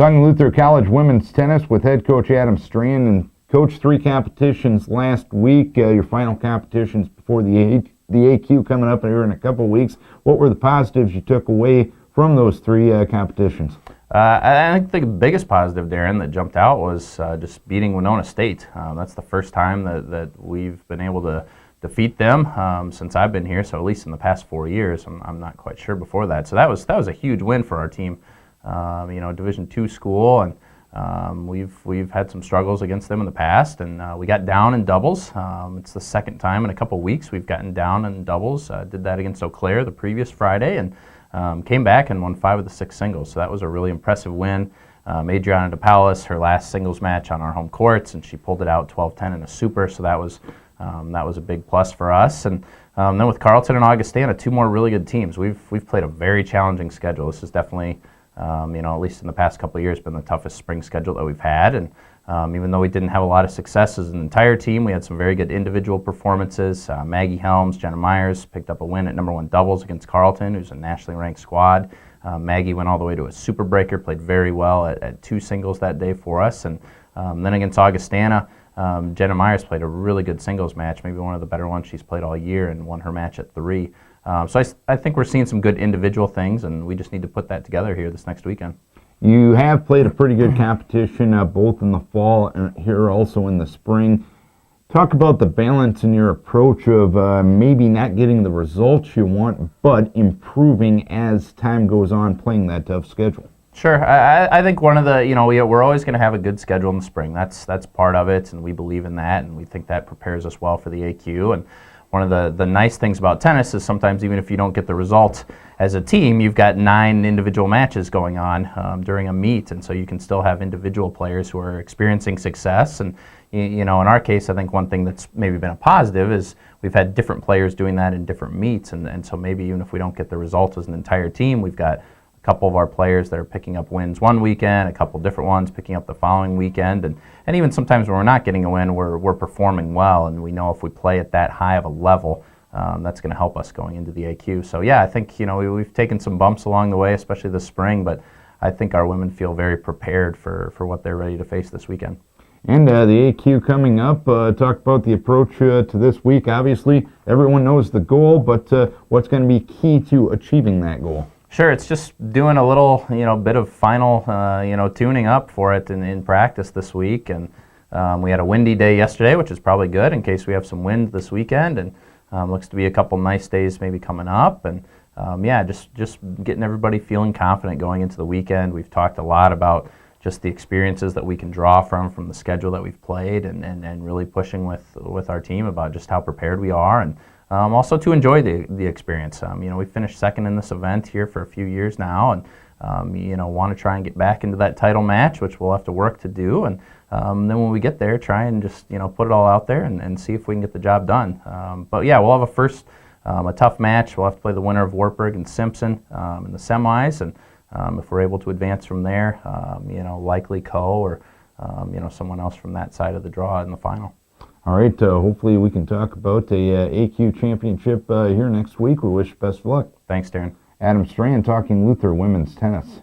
Talking Luther College women's tennis with head coach Adam Strand. And coach, 3 competitions last week. Your final competitions before the AQ coming up here in a couple weeks. What were the positives you took away from those 3 competitions? I think the biggest positive, Darren, that jumped out was just beating Winona State. That's the first time that we've been able to defeat them since I've been here, so at least in the past 4 years. I'm not quite sure before that. So that was a huge win for our team. Division II school, and we've had some struggles against them in the past, and we got down in doubles. It's the second time in a couple weeks we've gotten down in doubles. Did that against Eau Claire the previous Friday, and came back and won 5 of the 6 singles. So that was a really impressive win. Adriana DePaolis, her last singles match on our home courts, and she pulled it out 12-10 in a super. So that was a big plus for us. And then with Carleton and Augustana, 2 more really good teams. We've played a very challenging schedule. This is definitely at least in the past couple of years, been the toughest spring schedule that we've had. And even though we didn't have a lot of success as an entire team, we had some very good individual performances. Maggie Helms, Jenna Myers picked up a win at #1 doubles against Carleton, who's a nationally ranked squad. Maggie went all the way to a super breaker, played very well at 2 singles that day for us. And then against Augustana, Jenna Myers played a really good singles match, maybe one of the better ones she's played all year, and won her match at 3. So I think we're seeing some good individual things, and we just need to put that together here this next weekend. You have played a pretty good competition both in the fall and here also in the spring. Talk about the balance in your approach of maybe not getting the results you want, but improving as time goes on playing that tough schedule. Sure. I think one of the, we're always going to have a good schedule in the spring. That's part of it, and we believe in that, and we think that prepares us well for the AQ. And one of the nice things about tennis is sometimes even if you don't get the result as a team, you've got 9 individual matches going on during a meet, and so you can still have individual players who are experiencing success. And in our case, I think one thing that's maybe been a positive is we've had different players doing that in different meets, and so maybe even if we don't get the result as an entire team, we've got a couple of our players that are picking up wins one weekend, a couple different ones picking up the following weekend, and even sometimes when we're not getting a win, we're performing well, and we know if we play at that high of a level, that's going to help us going into the AQ. So yeah, I think we've taken some bumps along the way, especially this spring, but I think our women feel very prepared for what they're ready to face this weekend. And the AQ coming up, talk about the approach to this week. Obviously, everyone knows the goal, but what's going to be key to achieving that goal? Sure, it's just doing a little, bit of final, tuning up for it in practice this week. And we had a windy day yesterday, which is probably good in case we have some wind this weekend. And looks to be a couple nice days maybe coming up. And just getting everybody feeling confident going into the weekend. We've talked a lot about just the experiences that we can draw from the schedule that we've played, and really pushing with our team about just how prepared we are, and also to enjoy the experience. We finished second in this event here for a few years now, and want to try and get back into that title match, which we'll have to work to do. And then when we get there, try and just put it all out there and see if we can get the job done. But yeah, we'll have a tough match. We'll have to play the winner of Wartburg and Simpson in the semis, and if we're able to advance from there, likely Co or someone else from that side of the draw in the final. All right, hopefully we can talk about the AQ championship here next week. We wish you best of luck. Thanks, Darren. Adam Strand talking Luther women's tennis.